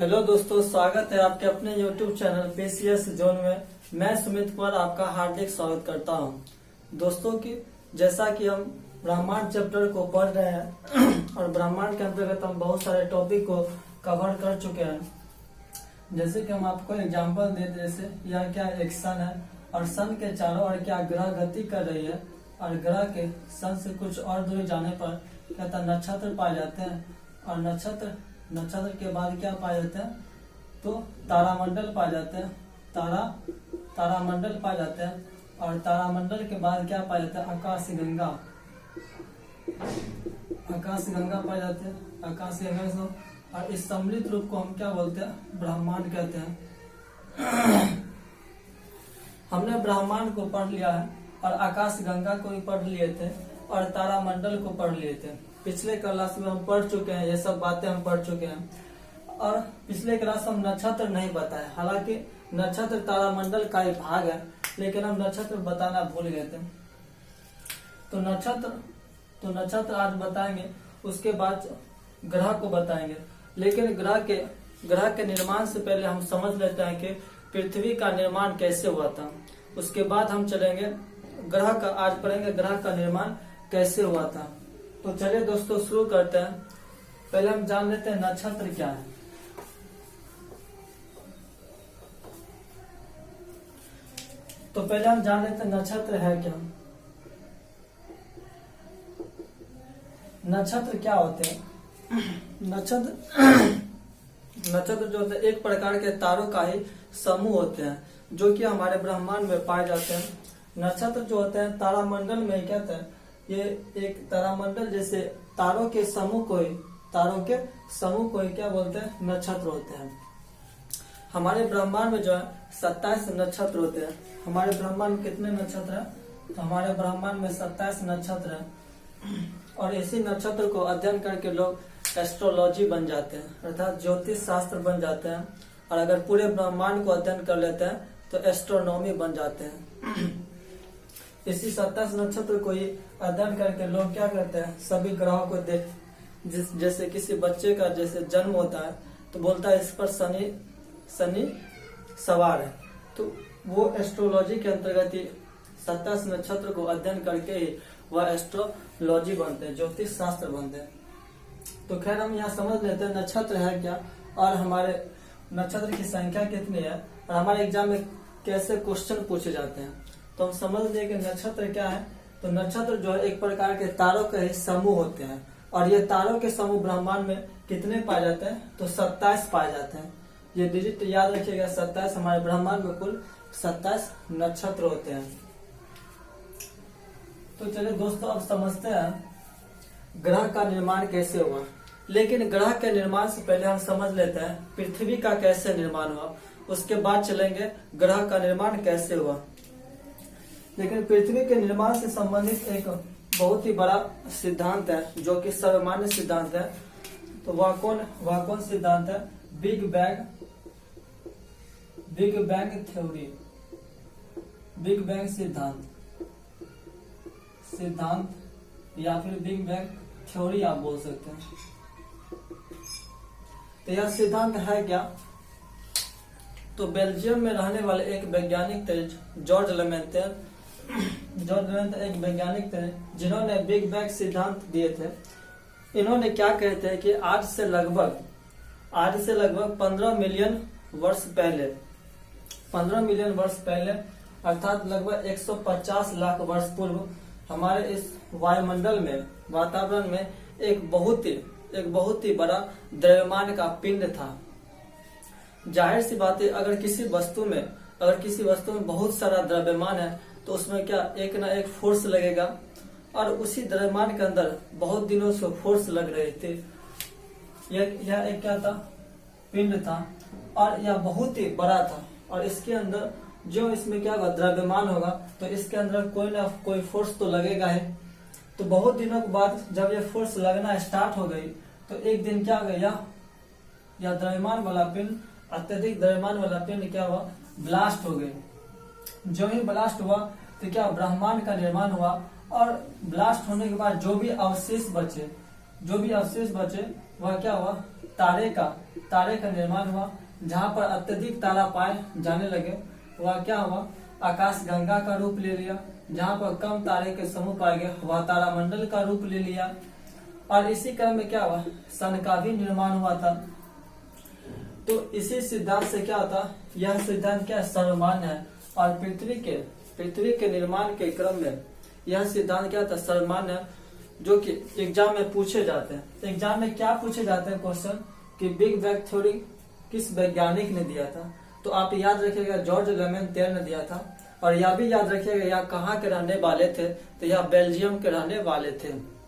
Hello दोस्तों, स्वागत है आपके अपने YouTube चैनल पीसीएस जोन में। मैं सुमित कुमार आपका हार्दिक स्वागत करता हूं। दोस्तों की जैसा कि हम ब्रह्मांड चैप्टर को पढ़ रहे हैं और ब्रह्मांड के अंतर्गत हम बहुत सारे टॉपिक को कवर कर चुके हैं। जैसे कि हम आपको एग्जांपल दे, जैसे यह क्या एक सन है और सन के चारों ओर क्या ग्रह गति कर रही है और ग्रह के सन से कुछ और दूरी जाने पर क्या नक्षत्र पाए जाते हैं और नक्षत्र के बाद क्या पाए जाते हैं तो तारामंडल पाए जाते हैं। तारामंडल पाए जाते हैं और तारामंडल के बाद क्या पाए जाते हैं आकाशगंगा पाए जाते हैं। आकाशगंगा और इस सम्मिलित रूप को हम क्या बोलते हैं, ब्रह्मांड कहते हैं। हमने ब्रह्मांड को पढ़ लिया है और आकाशगंगा को भी पढ़ लिए थे और तारामंडल को पढ़ लिए थे। पिछले क्लास में हम पढ़ चुके हैं, ये सब बातें हम पढ़ चुके हैं। और पिछले क्लास हम नक्षत्र नहीं बताए, हालांकि नक्षत्र तारामंडल का ही भाग है, लेकिन हम नक्षत्र बताना भूल गए थे। तो नक्षत्र आज बताएंगे, उसके बाद ग्रह को बताएंगे। लेकिन ग्रह के निर्माण से पहले हम समझ लेते हैं कि पृथ्वी का निर्माण कैसे हुआ था। उसके बाद हम चलेंगे आज पढ़ेंगे ग्रह का निर्माण कैसे हुआ था। तो चलिए दोस्तों शुरू करते हैं। पहले हम जान लेते हैं नक्षत्र क्या है। तो पहले हम जान लेते हैं नक्षत्र है क्या। नक्षत्र क्या होते हैं? नक्षत्र जो होते हैं एक प्रकार के तारों का ही समूह होते हैं जो कि हमारे ब्रह्मांड में पाए जाते हैं। नक्षत्र जो होते हैं तारामंडल में क्या होता है, ये एक तारामंडल जैसे तारों के समूह को ही क्या बोलते हैं, नक्षत्र होते हैं। हमारे ब्रह्मांड में जो है 27 नक्षत्र होते हैं। हमारे ब्रह्मांड में कितने नक्षत्र हैं? तो हमारे ब्रह्मांड में 27 नक्षत्र हैं और इसी नक्षत्र को अध्ययन करके लोग एस्ट्रोलॉजी बन जाते हैं, अर्थात ज्योतिष शास्त्र बन जाते हैं। और अगर पूरे ब्रह्मांड को अध्ययन कर लेते हैं तो एस्ट्रोनॉमी बन जाते हैं। इसी 27 नक्षत्र को ही अध्ययन करके लोग क्या करते हैं, सभी ग्रहों को जैसे किसी बच्चे का जैसे जन्म होता है तो बोलता है इस पर शनि सवार है। तो वो एस्ट्रोलॉजी के अंतर्गत ही 27 नक्षत्र को अध्ययन करके ही वह एस्ट्रोलॉजी बनते हैं, ज्योतिष शास्त्र बनते हैं। तो खैर हम यहाँ समझ लेते हैं नक्षत्र है क्या और हमारे नक्षत्र की संख्या कितनी है और हमारे एग्जाम में कैसे क्वेश्चन पूछे जाते हैं। तो हम समझ लें कि नक्षत्र क्या है। तो नक्षत्र जो है एक प्रकार के तारों के ही समूह होते हैं और ये तारों के समूह ब्रह्मांड में कितने पाए जाते हैं, तो 27 पाए जाते हैं। ये डिजिट याद रखिएगा, 27। हमारे ब्रह्मांड में कुल 27 नक्षत्र होते हैं। तो चलिए दोस्तों अब समझते हैं ग्रह का निर्माण कैसे हुआ। लेकिन ग्रह के निर्माण से पहले हम समझ लेते हैं पृथ्वी का कैसे निर्माण हुआ, उसके बाद चलेंगे ग्रह का निर्माण कैसे हुआ। लेकिन पृथ्वी के निर्माण से संबंधित एक बहुत ही बड़ा सिद्धांत है जो कि सर्वमान्य सिद्धांत है। तो वह कौन सिद्धांत है? Big bang theory, big bang सिद्धांत या फिर बिग बैंग थ्योरी आप बोल सकते हैं। तो यह सिद्धांत है क्या? तो बेल्जियम में रहने वाले एक वैज्ञानिक थे जॉर्ज लेमेंतर एक वैज्ञानिक थे जिन्होंने बिग बैंग सिद्धांत दिए थे। इन्होंने क्या कहते हैं कि आज से लगभग 15 मिलियन वर्ष पहले अर्थात लगभग 150 लाख वर्ष पूर्व हमारे इस वायुमंडल में, वातावरण में एक बहुत ही बड़ा द्रव्यमान का पिंड था। जाहिर सी बात है, अगर किसी वस्तु में बहुत सारा द्रव्यमान है तो उसमें क्या एक ना एक फोर्स लगेगा और उसी द्रव्यमान के अंदर बहुत दिनों से फोर्स लग रहे थे। यह एक क्या था, पिंड था और यह बहुत ही बड़ा था और इसके अंदर जो इसमें क्या होगा, द्रव्यमान होगा तो इसके अंदर कोई ना कोई फोर्स तो लगेगा है। तो बहुत दिनों के बाद जब ये फोर्स लगना स्टार्ट हो गई तो एक दिन क्या हो गया, यह द्रव्यमान वाला पिंड, अत्यधिक द्रव्यमान वाला पिंड क्या हुआ, ब्लास्ट हो गई। जो ही ब्लास्ट हुआ तो क्या ब्रह्मांड का निर्माण हुआ और ब्लास्ट होने के बाद जो भी अवशेष बचे वह क्या हुआ, तारे का निर्माण हुआ। जहाँ पर अत्यधिक तारा पाए जाने लगे वह क्या हुआ, आकाश गंगा का रूप ले लिया। जहाँ पर कम तारे के समूह पाए गए वह तारामंडल का रूप ले लिया। और इसी क्रम में क्या हुआ, सन का भी निर्माण हुआ था। तो इसी सिद्धांत से क्या होता, यह सिद्धांत क्या सर्वमान्य है। और पृथ्वी के निर्माण के क्रम में यह सिद्धांत क्या था, सर्वमान्य है, जो कि एग्जाम में पूछे जाते हैं। एग्जाम में क्या पूछे जाते हैं क्वेश्चन, कि बिग बैंग थ्योरी किस वैज्ञानिक ने दिया था। तो आप याद रखिएगा जॉर्ज लेमेंटेयर ने दिया था। और यह भी याद रखिएगा यह कहाँ के रहने वाले थे, तो यह बेल्जियम के रहने वाले थे।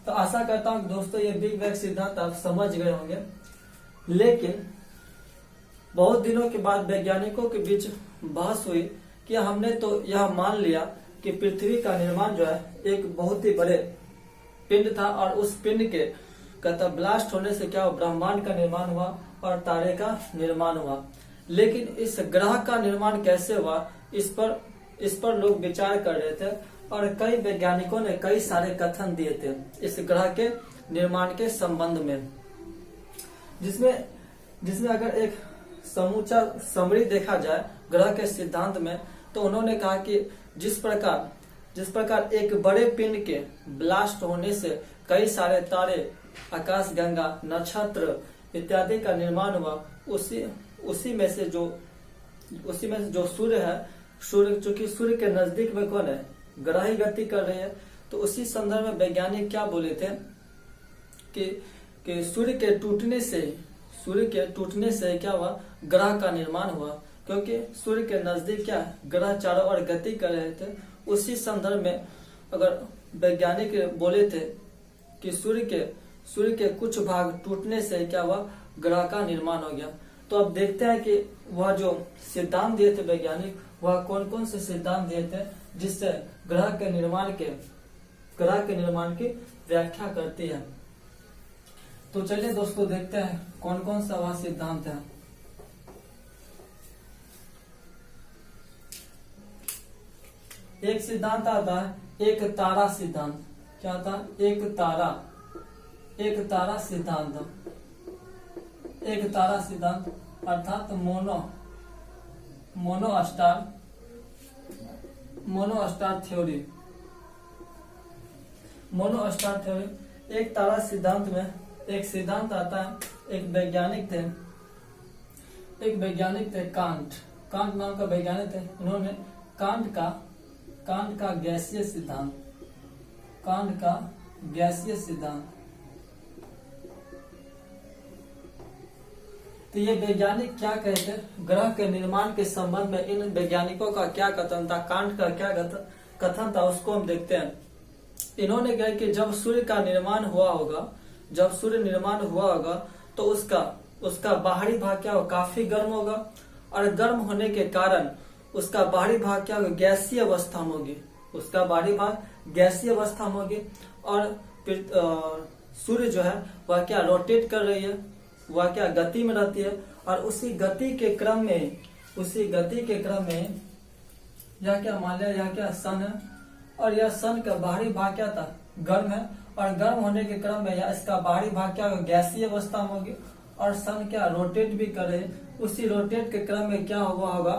तो आशा करता हूँ दोस्तों ये बिग बैंग सिद्धांत आप समझ गए होंगे। लेकिन बहुत दिनों के बाद वैज्ञानिकों के बीच बहस हुई कि हमने तो यह मान लिया कि पृथ्वी का निर्माण जो है एक बहुत ही बड़े पिंड था, और उस पिंड के ब्लास्ट होने से क्या हुआ, ब्रह्मांड का निर्माण हुआ और तारे का निर्माण हुआ। लेकिन इस ग्रह का निर्माण कैसे हुआ, इस पर लोग विचार कर रहे थे। और कई वैज्ञानिकों ने कई सारे कथन दिए थे इस ग्रह के निर्माण के संबंध में, जिसमें अगर एक समूचा समरी देखा जाए ग्रह के सिद्धांत में, तो उन्होंने कहा कि जिस प्रकार एक बड़े पिंड के ब्लास्ट होने से कई सारे तारे, आकाश गंगा, नक्षत्र इत्यादि का निर्माण हुआ, उसी में से जो सूर्य है, चूंकि सूर्य के नजदीक में कौन है, ग्रह ही गति कर रहे हैं। तो उसी संदर्भ में वैज्ञानिक क्या बोले थे कि सूर्य के टूटने से क्या हुआ, ग्रह का निर्माण हुआ, क्योंकि सूर्य के नजदीक क्या ग्रह चारों ओर गति कर रहे थे। उसी संदर्भ में अगर वैज्ञानिक बोले थे कि सूर्य के कुछ भाग टूटने से क्या हुआ, ग्रह का निर्माण हो गया। तो अब देखते हैं कि वह जो सिद्धांत दिए थे वैज्ञानिक, वह कौन कौन से सिद्धांत दिए थे जिससे ग्रह के निर्माण की व्याख्या करती है। तो चलिए दोस्तों देखते हैं कौन कौन सा वह सिद्धांत है। एक सिद्धांत आता है एक तारा सिद्धांत। क्या था, एक तारा सिद्धांत अर्थात मोनो स्टार थ्योरी। एक तारा सिद्धांत में एक सिद्धांत आता है, एक वैज्ञानिक थे कांट नाम का वैज्ञानिक थे। उन्होंने कांट का गैसीय सिद्धांत। तो ये वैज्ञानिक क्या कहते हैं, ग्रह के निर्माण के संबंध में इन वैज्ञानिकों का क्या कथन था, कांट का क्या कथन था, उसको हम देखते हैं। इन्होंने कहा कि जब सूर्य निर्माण हुआ होगा तो उसका बाहरी भाग क्या होगा, काफी गर्म होगा, और गर्म होने के कारण उसका बाहरी भाग क्या होगा, गैसीय अवस्था में होगी। उसका बाहरी भाग गैसीय अवस्था में होगी, और सूर्य जो है वह क्या रोटेट कर रही है, वह क्या गति में रहती है। और उसी गति के क्रम में यह क्या मान लिया, यह क्या सन है, और यह सन का बाहरी भाग क्या था, गर्म है, और गर्म होने के क्रम में या इसका बाहरी भाग क्या होगा, गैसीय अवस्था में होगी, और सन क्या रोटेट भी कर रहे। उसी रोटेट के क्रम में क्या हुआ होगा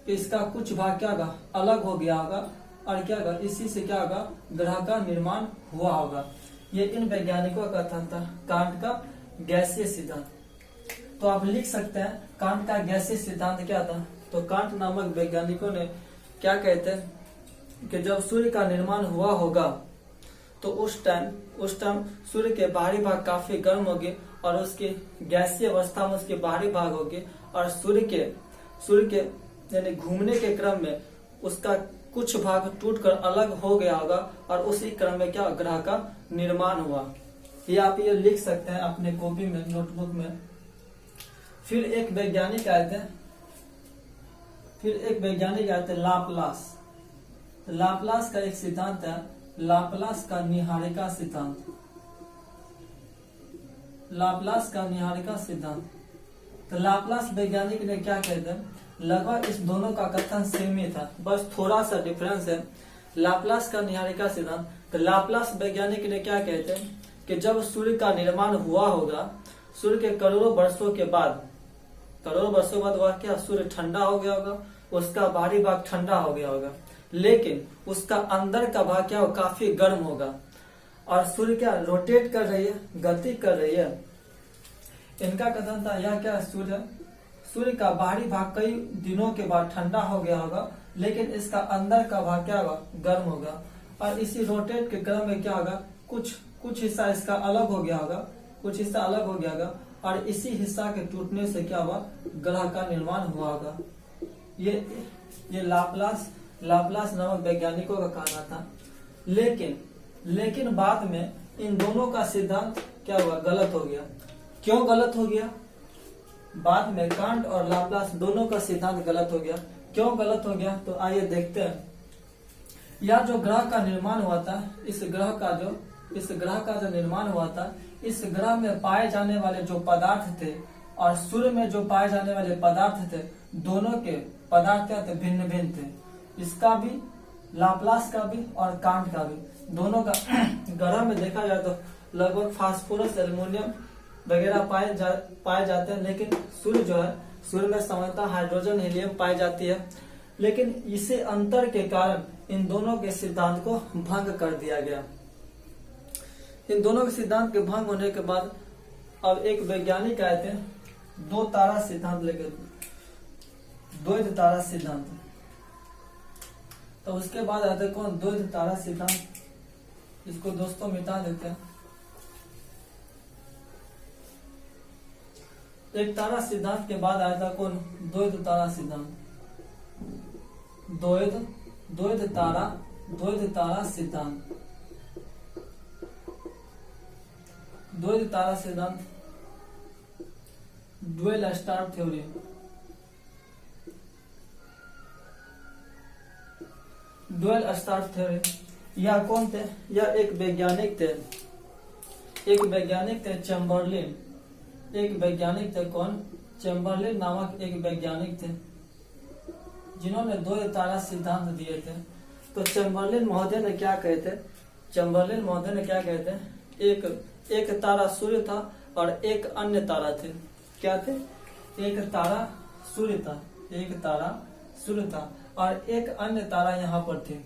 कि इसका कुछ भाग क्या होगा, अलग हो गया होगा, और क्या होगा, इसी से क्या होगा, ग्रह का निर्माण हुआ होगा। ये इन वैज्ञानिकों का कथन था, कांट का गैसीय सिद्धांत। तो आप लिख सकते हैं कांट का गैसीय सिद्धांत क्या था। तो कांट नामक वैज्ञानिकों ने क्या कहते हैं कि जब सूर्य का निर्माण हुआ होगा तो उस टाइम सूर्य के बाहरी भाग काफी गर्म होगी, और उसकी गैसीय अवस्था में उसके बाहरी भाग होगी, और सूर्य के यानी घूमने के क्रम में उसका कुछ भाग टूटकर अलग हो गया होगा, और उसी क्रम में क्या ग्रह का निर्माण हुआ। ये आप ये लिख सकते हैं अपने कॉपी में, नोटबुक में। फिर एक वैज्ञानिक आए थे लाप्लास का एक सिद्धांत है, लाप्लास का निहारिका सिद्धांत। तो लाप्लास वैज्ञानिक ने क्या कहते हैं, लगभग इस दोनों का कथन सेम ही था, बस थोड़ा सा डिफरेंस है। लाप्लास का निहारिका सिद्धांत, तो लाप्लास वैज्ञानिक ने क्या कहते हैं कि जब सूर्य का निर्माण हुआ होगा सूर्य के करोड़ों वर्षों के बाद वह क्या सूर्य ठंडा हो गया होगा, उसका बाहरी भाग ठंडा हो गया होगा, लेकिन उसका अंदर का भाग क्या हो काफी गर्म होगा। और सूर्य क्या रोटेट कर रही है, गति कर रही है। इनका कथन था यह क्या सूर्य का बाहरी भाग कई दिनों के बाद ठंडा हो गया होगा, लेकिन इसका अंदर का भाग क्या होगा गर्म होगा। और इसी रोटेट के क्रम में क्या होगा कुछ हिस्सा इसका अलग हो गया होगा, और इसी हिस्सा के टूटने से क्या हुआ ग्रह का निर्माण हुआ होगा। ये लाप्लास नामक वैज्ञानिकों का कहना था। लेकिन बाद में इन दोनों का सिद्धांत क्या हुआ गलत हो गया। क्यों गलत हो गया? बाद में कांट और लाप्लास दोनों का सिद्धांत गलत हो गया। क्यों गलत हो गया? तो आइए देखते हैं। यह जो ग्रह का निर्माण हुआ था, इस ग्रह का जो निर्माण हुआ था, इस ग्रह में पाए जाने वाले जो पदार्थ थे और सूर्य में जो पाए जाने वाले पदार्थ थे, दोनों के पदार्थ क्या थे भिन्न भिन्न थे। इसका भी, लाप्लास का भी और कांट का भी, दोनों का ग्रह में देखा जाए तो लगभग फास्फोरस, एल्युमिनियम वगैरह पाए जाते हैं, लेकिन सूर्य में सामान्यतः हाइड्रोजन, हीलियम पाई जाती है। लेकिन इसे अंतर के कारण इन दोनों के सिद्धांत को भंग कर दिया गया। इन दोनों के सिद्धांत के भंग होने के बाद अब एक वैज्ञानिक आए थे दो तारा सिद्धांत लेकर, द्वैध तारा सिद्धांत। तो उसके बाद आते कौन? द्वैध तारा सिद्धांत। इसको दोस्तों मिटा देते हैं। एक तारा सिद्धांत के बाद आया था कौन? द्वैध तारा सिद्धांत। द्वैध तारा सिद्धांत। द्वैध तारा सिद्धांत, dual star theory. Dual star theory यह कौन थे? यह एक वैज्ञानिक थे चैम्बरलिन। एक वैज्ञानिक थे कौन? चैम्बरलिन नामक एक वैज्ञानिक थे, जिन्होंने द्वैध तारा सिद्धांत दिए थे। तो चैम्बरलिन महोदय ने क्या कहे थे? एक तारा सूर्य था और एक अन्य तारा थे। क्या थे? एक तारा सूर्य था और एक अन्य तारा यहाँ पर थे।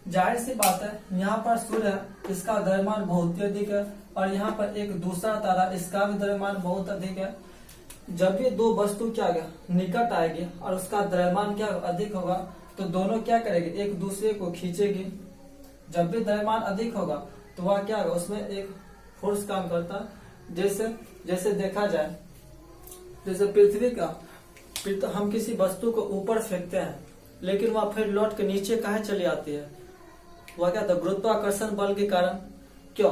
जाहिर सी बात है, यहाँ पर सूर्य है, इसका द्रव्यमान बहुत ही अधिक है, और यहाँ पर एक दूसरा तारा, इसका भी द्रव्यमान बहुत अधिक है। जब ये दो वस्तु क्या निकट आएगी और उसका द्रव्यमान क्या अधिक होगा, तो दोनों क्या करेगी? एक दूसरे को खींचेगी। जब भी द्रव्यमान अधिक होगा तो वह क्या होगा? उसमें एक फोर्स काम करता। जैसे देखा जाए, जैसे पृथ्वी का, हम किसी वस्तु को ऊपर फेंकते हैं, लेकिन वह फिर लौट के नीचे काहे चली आती है? वह क्या था? गुरुत्वाकर्षण बल के कारण। क्यों?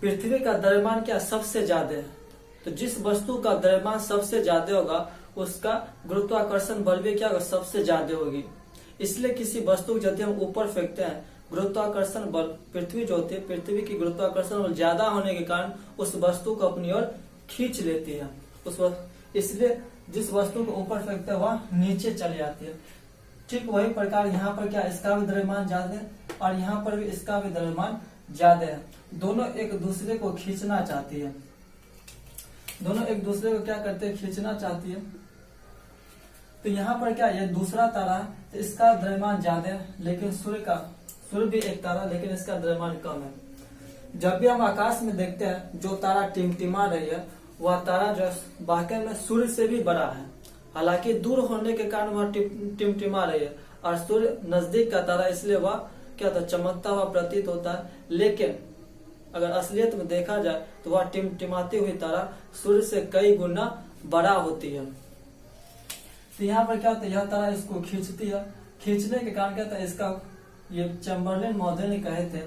पृथ्वी का द्रव्यमान क्या सबसे ज्यादा है, तो जिस वस्तु का द्रव्यमान सबसे ज्यादा होगा उसका गुरुत्वाकर्षण बल भी क्या होगा? सबसे ज्यादा होगी। इसलिए किसी वस्तु को जब हम ऊपर फेंकते हैं, गुरुत्वाकर्षण बल, पृथ्वी जो होती है, पृथ्वी की गुरुत्वाकर्षण बल ज्यादा होने के कारण उस वस्तु को अपनी ओर खींच लेती है। इसलिए जिस वस्तु को ऊपर फेंकते हैं वह नीचे चली जाती है। ठीक वही प्रकार यहाँ पर क्या, इसका भी द्रव्यमान ज्यादा है और यहाँ पर भी इसका भी द्रव्यमान ज्यादा है। दोनों एक दूसरे को खींचना चाहती है। दोनों एक दूसरे को क्या करते हैं? खींचना चाहती है। तो यहाँ पर क्या, ये दूसरा तारा है, तो इसका द्रव्यमान ज्यादा है, लेकिन सूर्य भी एक तारा, लेकिन इसका द्रव्यमान कम है। जब भी हम आकाश में देखते हैं जो तारा टिमटिमा रही है, वह तारा जो वाकई में सूर्य से भी बड़ा है। हालांकि दूर होने के कारण वह टिमटिमा रही है, और सूर्य नजदीक का तारा, इसलिए वह क्या था? चमकता हुआ प्रतीत होता है। लेकिन अगर असलियत में देखा जाए तो वह टिमटिमाती हुई तारा सूर्य से कई गुना बड़ा होती है। तो यहाँ पर क्या होता है? यह तारा इसको खींचती है। खींचने के कारण क्या था? इसका, ये चैम्बरलिन महोदय ने कहे थे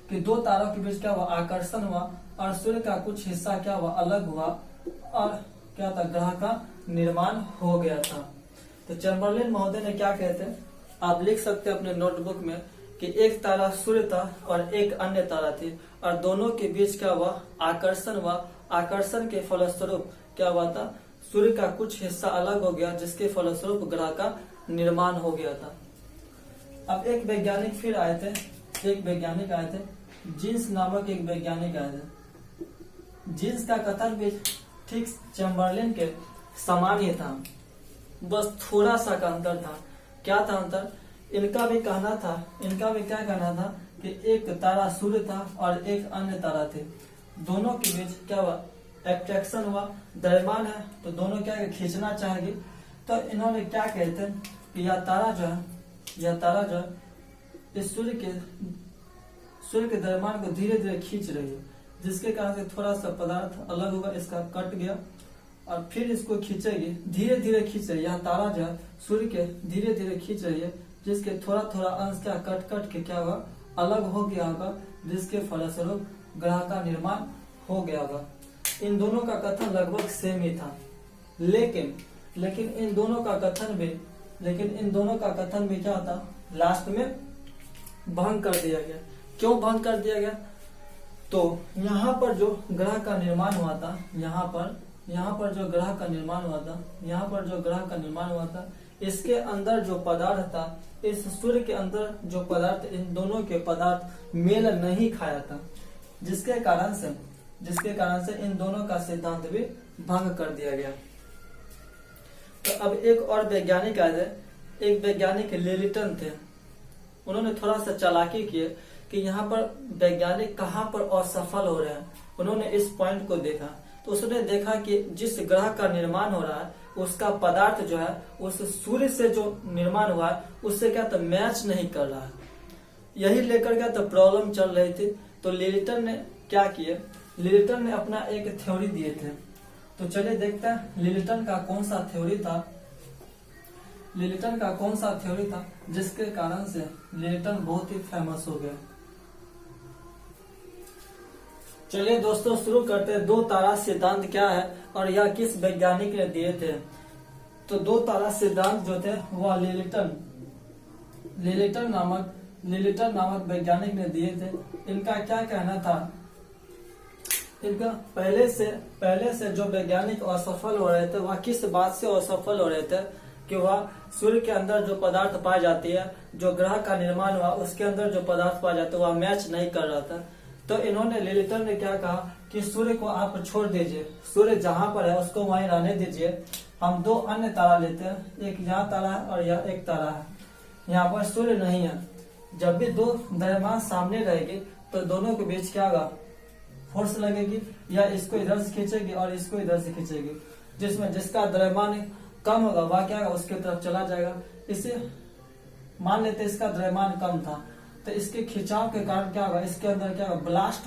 कि दो तारों के बीच क्या हुआ? आकर्षण हुआ, और सूर्य का कुछ हिस्सा क्या हुआ? अलग हुआ, और क्या था? ग्रह का निर्माण हो गया था। तो चैम्बरलिन महोदय ने क्या कहते हैं, आप लिख सकते हैं अपने नोटबुक में कि एक तारा सूर्य था और एक अन्य तारा थी, और दोनों के बीच क्या हुआ? आकर्षण हुआ। आकर्षण के फलस्वरूप क्या हुआ था? सूर्य का कुछ हिस्सा अलग हो गया, जिसके फलस्वरूप ग्रह का निर्माण हो गया था। अब एक वैज्ञानिक फिर आए थे, जीन्स नामक एक वैज्ञानिक आए थे। जीन्स का कथन भी ठीक चैम्बरलेन के समान ही था, बस थोड़ा सा का अंतर था। क्या था अंतर? इनका भी क्या कहना था कि एक तारा सूर्य था और एक अन्य तारा थे, दोनों के बीच क्या हुआ, एट्रैक्शन हुआ, द्रव्यमान है तो दोनों क्या खींचना चाहेगी। तो इन्होंने क्या कहते हैं कि यह तारा जो है इस सूर्य के द्रव्यमान को धीरे धीरे खींच रही है, जिसके कारण से थोड़ा सा पदार्थ अलग होगा, इसका कट गया और फिर इसको खींचेगी, धीरे धीरे खींच रही है। यह तारा जो है सूर्य के धीरे धीरे खींच रही है, जिसके थोड़ा थोड़ा अंश क्या कट के क्या होगा, अलग हो गया होगा, जिसके फलस्वरूप ग्रह का निर्माण हो गया होगा। इन दोनों का कथन लगभग सेम ही था, लेकिन इन दोनों का कथन भी क्या था, लास्ट में भंग कर दिया गया। क्यों भंग कर दिया गया? तो यहाँ पर जो ग्रह का निर्माण हुआ था, यहाँ पर जो ग्रह का निर्माण हुआ था, इसके अंदर जो पदार्थ था, इस सूर्य के अंदर जो पदार्थ, इन दोनों के पदार्थ मेल नहीं खाया था, जिसके कारण से इन दोनों का सिद्धांत भी भंग कर दिया गया। तो अब एक और वैज्ञानिक आए थे, एक वैज्ञानिक लेलिटन थे। उन्होंने थोड़ा सा चालाकी किए कि यहाँ पर वैज्ञानिक कहाँ पर असफल हो रहे हैं। उन्होंने इस पॉइंट को देखा, तो उसने देखा कि जिस ग्रह का निर्माण हो रहा है उसका पदार्थ जो है उस सूर्य से जो निर्माण हुआ है उससे क्या तो मैच नहीं कर रहा है। यही लेकर क्या तो प्रॉब्लम चल रही थी। तो लेलिटन ने क्या किए, लेलिटन ने अपना एक थ्योरी दिए थे। तो चलिए देखते हैं लेलिटन का कौन सा थ्योरी था जिसके कारण से लेलिटन बहुत ही फेमस हो गया। चलिए दोस्तों शुरू करते हैं। दो तारा सिद्धांत क्या है और यह किस वैज्ञानिक ने दिए थे। तो दो तारा सिद्धांत जो थे वह लेलिटन नामक वैज्ञानिक ने दिए थे। इनका क्या कहना था, इनका पहले से जो वैज्ञानिक असफल हो रहे थे वह किस बात से असफल हो रहे थे कि वह सूर्य के अंदर जो पदार्थ पाई जाती है, जो ग्रह का निर्माण हुआ उसके अंदर जो पदार्थ पाया जाता है वह मैच नहीं कर रहा था। तो इन्होंने लेलिटन ने क्या कहा कि सूर्य को आप छोड़ दीजिए, सूर्य जहां पर है उसको वहीं रहने दीजिए, हम दो अन्य तारा लेते हैं, एक यहाँ तारा है और यह एक तारा है, यहाँ पर सूर्य नहीं है। जब भी दो द्रव्यमान सामने रहेगी तो दोनों के बीच क्या होगा, फोर्स लगेगी, या इसको इधर से खींचेगी और इसको इधर से खींचेगी, जिसमें जिसका द्रव्यमान कम होगा वह क्या होगा, उसके तरफ चला जाएगा। इसे मान लेते इसका द्रव्यमान कम था, तो इसके खिंचाव के कारण क्या होगा, इसके अंदर क्या होगा, ब्लास्ट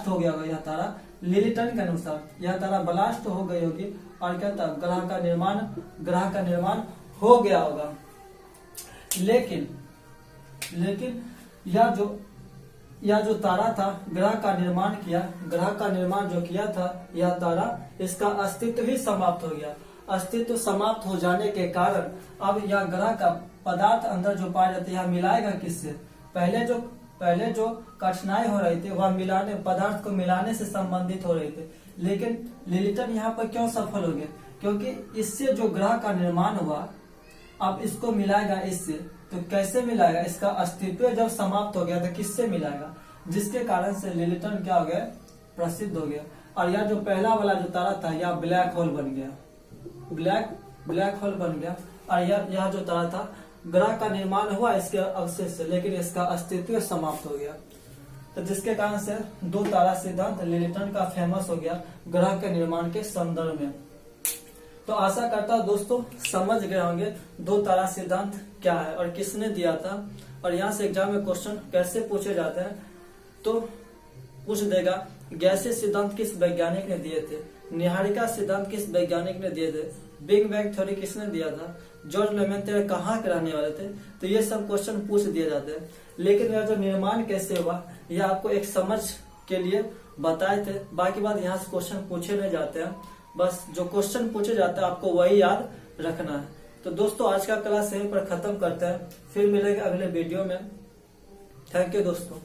हो गया होगा। यह तारा लेलिटन के अनुसार यह तारा ब्लास्ट हो गई होगी और क्या था, ग्रह का निर्माण हो गया होगा। लेकिन यह जो तारा था ग्रह का निर्माण जो किया था यह तारा, इसका अस्तित्व ही समाप्त हो गया। अस्तित्व समाप्त हो जाने के कारण अब यह ग्रह का पदार्थ अंदर जो पाया जाता है यह मिलाएगा किससे। पहले जो कठिनाई हो रही थी वह पदार्थ को मिलाने से संबंधित हो रही थी, लेकिन लेलिटन यहाँ पर क्यों सफल हो गए, क्योंकि इससे जो ग्रह का निर्माण हुआ अब इसको मिलाएगा इससे। तो कैसे मिलाएगा, इसका अस्तित्व जब समाप्त हो गया तो किससे मिलाएगा, जिसके कारण से लेलिटन क्या हो गया, प्रसिद्ध हो गया। और यह जो पहला वाला जो तारा था यह ब्लैक होल बन गया, ब्लैक होल बन गया। और यह जो तारा था ग्रह का निर्माण हुआ इसके अवशेष से, लेकिन इसका अस्तित्व समाप्त हो गया। तो जिसके कारण से दो तारा सिद्धांत लेलिटन का फेमस हो गया ग्रह के निर्माण के संदर्भ में। तो आशा करता हूं दोस्तों समझ गए होंगे दो तारा सिद्धांत क्या है और किसने दिया था, और यहाँ से एग्जाम में क्वेश्चन कैसे पूछे जाते हैं। तो पूछ देगा गैसीय सिद्धांत किस वैज्ञानिक ने दिए थे, निहारिका सिद्धांत किस वैज्ञानिक ने दिए थे, बिग बैंग थ्योरी किसने दिया था, जॉर्ज लेमेंटेर कहाँ के रहने वाले थे। तो ये सब क्वेश्चन पूछ दिए जाते हैं। लेकिन यह जो निर्माण कैसे हुआ यह आपको एक समझ के लिए बताए थे, बाकी बात यहाँ से क्वेश्चन पूछे नहीं जाते हैं, बस जो क्वेश्चन पूछे जाते हैं आपको वही याद रखना है। तो दोस्तों आज का क्लास यहीं पर खत्म करते हैं, फिर मिलेंगे अगले वीडियो में। थैंक यू दोस्तों।